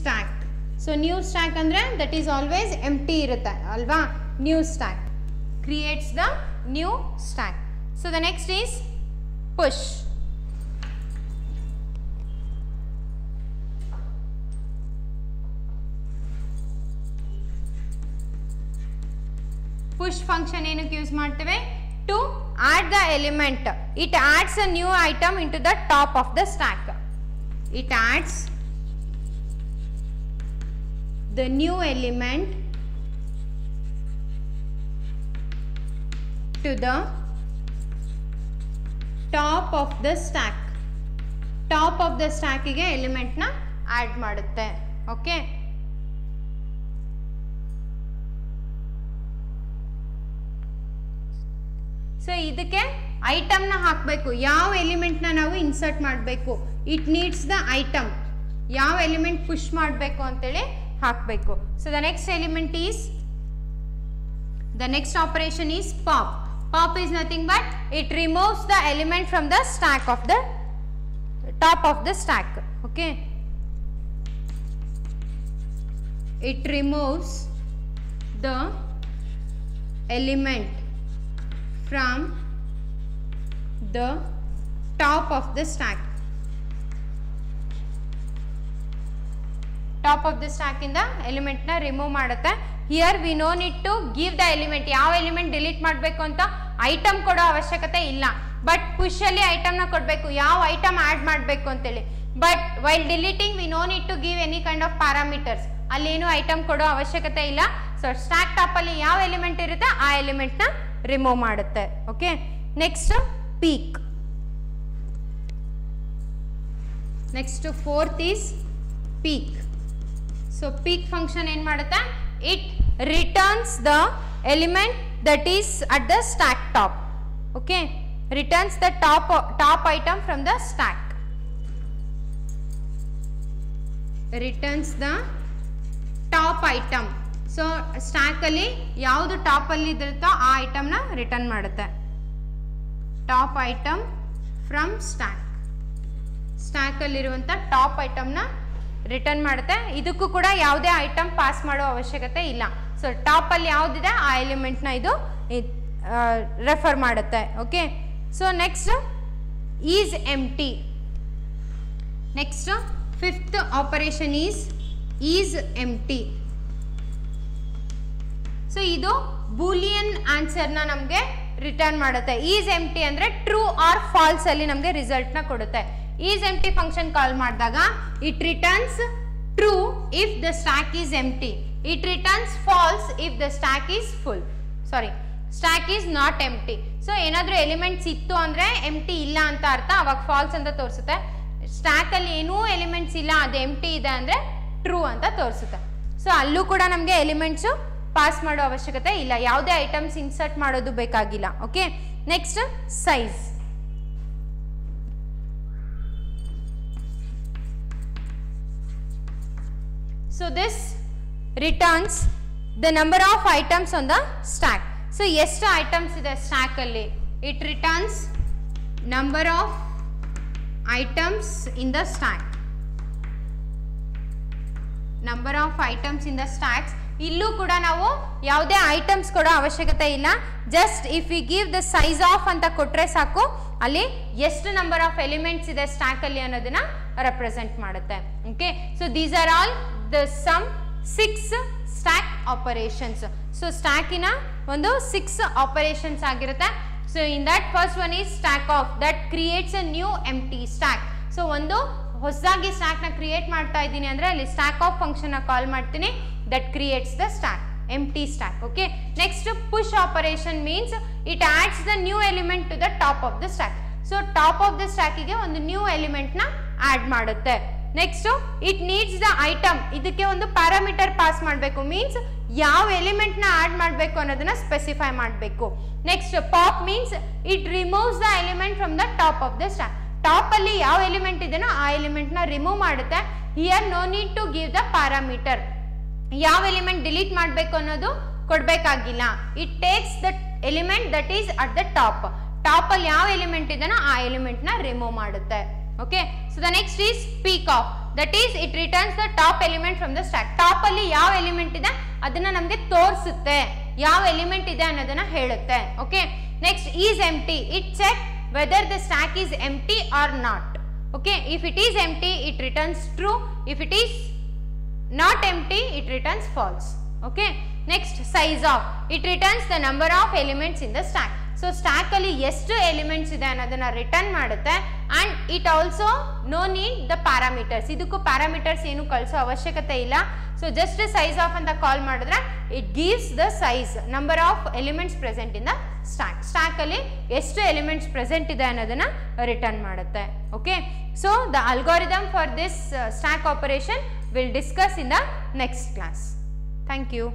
stack. So new stack andre that is always empty irutte alva. New stack creates the new stack. So the next is push. Push function ಏನಕ್ಕೆ use ಮಾಡ್ತೇವೆ? To add the element. It adds a new item into the top of the stack. It adds the new element to the top of the stack. Top of the stack ಗೆ element ನ add ಮಾಡುತ್ತೆ. Okay. So ಇದಕ್ಕೆ ಐಟಮ್ನ ಹಾಕಬೇಕು. ಯಾವ ಎಲಿಮೆಂಟ್ನ ನಾವು insert ಮಾಡಬೇಕು, it needs the item. ಯಾವ element push ಮಾಡಬೇಕು ಅಂತೇಳಿ ಹಾಕಬೇಕು. So the next element is, the next operation is pop. Pop is nothing but it removes the element from the stack of the top of the stack. Okay, it removes the element from the top of the stack. Top of the stack ಇಂದ element ನ remove ಮಾಡುತ್ತೆ. Here we no need to give the element. ಯಾವ element delete ಮಾಡಬೇಕು ಅಂತ item ಕೊಡೋ ಅವಶ್ಯಕತೆ ಇಲ್ಲ. But push ಅಲ್ಲಿ ಐಟಮ್ ನ ಕೊಡಬೇಕು, ಯಾವ ಐಟಮ್ ಆಡ್ ಮಾಡಬೇಕು ಅಂತೇಳಿ. But while deleting we no need to give any kind of parameters. ಅಲ್ಲಿ ಏನು ಐಟಮ್ ಕೊಡೋ ಅವಶ್ಯಕತೆ ಇಲ್ಲ. ಸೊ ಸ್ಟ್ಯಾಕ್ ಟಾಪ್ ಅಲ್ಲಿ ಯಾವ ಎಲಿಮೆಂಟ್ ಇರುತ್ತೆ ಆ ಎಲಿಮೆಂಟ್ ನ ರಿಮೂವ್ ಮಾಡುತ್ತೆ. Okay, next peak. Next fourth is peak. So peak function ಏನ್ ಮಾಡುತ್ತೆ? It returns the element that is at the stack top. Okay, returns the top item from the stack. Returns the top item. So stack ಅಲ್ಲಿ ಯಾವುದು top ಅಲ್ಲಿ ಇರುತ್ತೋ ಆ item ನ return ಮಾಡುತ್ತೆ. Top item from stack. Stack ಅಲ್ಲಿರುವಂತ top item ನ return ಮಾಡುತ್ತೆ. ಇದಕ್ಕೂ ಕೂಡ ಯಾವುದೇ ಐಟಮ್ ಪಾಸ್ ಮಾಡೋ ಅವಶ್ಯಕತೆ ಇಲ್ಲ. ಸೊ ಟಾಪ್ ಅಲ್ಲಿ ಯಾವ್ದಿದೆ ಆ ಎಲಿಮೆಂಟ್ ನ ಇದು ರೆಫರ್ ಮಾಡುತ್ತೆ. Okay, so next is empty. Next fifth operation is empty. So ಇದು ಬೂಲಿಯನ್ ಆನ್ಸರ್ ನ ನಮಗೆ ರಿಟರ್ನ್ ಮಾಡುತ್ತೆ. ಈಸ್ ಎಂಪ್ಟಿ ಅಂದ್ರೆ ಟ್ರೂ ಆರ್ ಫಾಲ್ಸ್ ಅಲ್ಲಿ ನಮಗೆ ರಿಸಲ್ಟ್ ನ ಕೊಡುತ್ತೆ. ಈಸ್ ಎಂಪ್ಟಿ ಫಂಕ್ಷನ್ ಕಾಲ್ ಮಾಡಿದಾಗ it returns true if the stack is empty. It returns false if the stack is full. Sorry, stack is not empty. So ಏನಾದ್ರೂ elements ಇತ್ತು ಅಂದ್ರೆ empty ಇಲ್ಲ ಅಂತ ಅರ್ಥ, ಅವಾಗ ಫಾಲ್ಸ್ ಅಂತ ತೋರಿಸುತ್ತೆ. ಸ್ಟ್ಯಾಕ್ ಅಲ್ಲಿ ಏನೂ ಎಲಿಮೆಂಟ್ಸ್ ಇಲ್ಲ, ಅದು ಎಂಪ್ಟಿ ಇದೆ ಅಂದ್ರೆ ಟ್ರೂ ಅಂತ ತೋರಿಸುತ್ತೆ. ಸೊ ಅಲ್ಲೂ ಕೂಡ ನಮಗೆ ಎಲಿಮೆಂಟ್ಸ್ ಪಾಸ್ ಮಾಡೋ ಅವಶ್ಯಕತೆ ಇಲ್ಲ, ಯಾವುದೇ ಐಟಮ್ಸ್ ಇನ್ಸರ್ಟ್ ಮಾಡೋದು ಬೇಕಾಗಿಲ್ಲ. Okay, next size. So this returns the number of items on the stack. So ಎಷ್ಟು ಐಟಮ್ಸ್ ಇದೆ ಸ್ಟ್ಯಾಕ್ ಅಲ್ಲಿ? It returns number of items in the stack. Number of items in the stacks. ಇಲ್ಲೂ ಕೂಡ ನಾವು ಯಾವುದೇ items ಕೊಡೋ ಅವಶ್ಯಕತೆ ಇಲ್ಲ. Just if we give the size of ಅಂತ ಕೊಟ್ರೆ ಸಾಕು, ಅಲ್ಲಿ ಎಷ್ಟು ನಂಬರ್ ಆಫ್ ಎಲಿಮೆಂಟ್ಸ್ ಇದೆ ಸ್ಟ್ಯಾಕ್ ಅಲ್ಲಿ ಅನ್ನೋದನ್ನ ರೆಪ್ರೆಸೆಂಟ್ ಮಾಡುತ್ತೆ. Okay, so these are all the sum 6 stack operations. So ಸ್ಟ್ಯಾಕಿನ ಒಂದು 6 ಆಪರೇಷನ್ಸ್ ಆಗಿರುತ್ತೆ. So in that first one is stack of, that creates a new empty stack. So ಒಂದು ಹೊಸದಾಗಿ stack ನ ಕ್ರಿಯೇಟ್ ಮಾಡ್ತಾ ಇದ್ದೀನಿ ಅಂದ್ರೆ ಅಲ್ಲಿ ಸ್ಟ್ಯಾಕ್ ಆಫ್ ಫಂಕ್ಷನ್ ನ ಕಾಲ್ ಮಾಡ್ತೀನಿ. That creates the stack, empty stack. Okay, next push operation means it adds the new element to the top of the stack. So top of the stack ಗೆ ಒಂದು new element ನ add ಮಾಡುತ್ತೆ. Next it needs the item. ಇದಕ್ಕೆ ಒಂದು parameter pass ಮಾಡಬೇಕು. Means ಯಾವ element ನ add ಮಾಡಬೇಕು ಅನ್ನೋದನ್ನ ಸ್ಪೆಸಿಫೈ ಮಾಡಬೇಕು. Next pop means it removes the element from the top of the stack. Top ಅಲ್ಲಿ ಯಾವ ಎಲಿಮೆಂಟ್ ಇದೆನೋ ಆ ಎಲಿಮೆಂಟ್ ನ ರಿಮೂವ್ ಮಾಡುತ್ತೆ. Here no need to give the parameter. ಯಾವ ಎಲಿಮೆಂಟ್ ಡಿಲೀಟ್ ಮಾಡಬೇಕು ಅನ್ನೋದು ಕೊಡಬೇಕಾಗಿಲ್ಲ. It takes the element that is at the top. Top ಅಲ್ಲಿ ಯಾವ ಎಲಿಮೆಂಟ್ ಇದೆನೋ ಆ ಎಲಿಮೆಂಟ್ ನ ರಿಮೂವ್ ಮಾಡುತ್ತೆ. Okay, so the next is peak of. That is it returns the top element from the stack. Top ಅಲ್ಲಿ ಯಾವ element ಇದೆ ಅದನ್ನ ನಮಗೆ ತೋರಿಸುತ್ತೆ, ಯಾವ ಎಲಿಮೆಂಟ್ ಇದೆ ಅನ್ನೋದನ್ನ ಹೇಳುತ್ತೆ. Okay, next is empty, it check whether the stack is empty or not. Okay, if it is empty it returns true, if it is not empty it returns false. Okay, next size of, it returns the number of elements in the stack. So stack ಅಲ್ಲಿ ಎಷ್ಟು elements ಇದೆ ಅನ್ನೋದನ್ನ return ಮಾಡುತ್ತೆ. And it also no need the parameters, ಇದಕ್ಕೂ parameters ಏನು ಕಳಿಸೋ ಅವಶ್ಯಕತೆ ಇಲ್ಲ. ಸೊ ಜಸ್ಟ್ ಸೈಜ್ ಆಫ್ ಅಂತ ಕಾಲ್ ಮಾಡಿದ್ರೆ it gives the size, number of elements present in the stack. Stack ಅಲ್ಲಿ ಎಷ್ಟು ಎಲಿಮೆಂಟ್ಸ್ ಪ್ರೆಸೆಂಟ್ ಇದೆ ಅನ್ನೋದನ್ನ ರಿಟರ್ನ್ ಮಾಡುತ್ತೆ. Okay, so the algorithm for this stack operation we'll discuss in the next class. Thank you.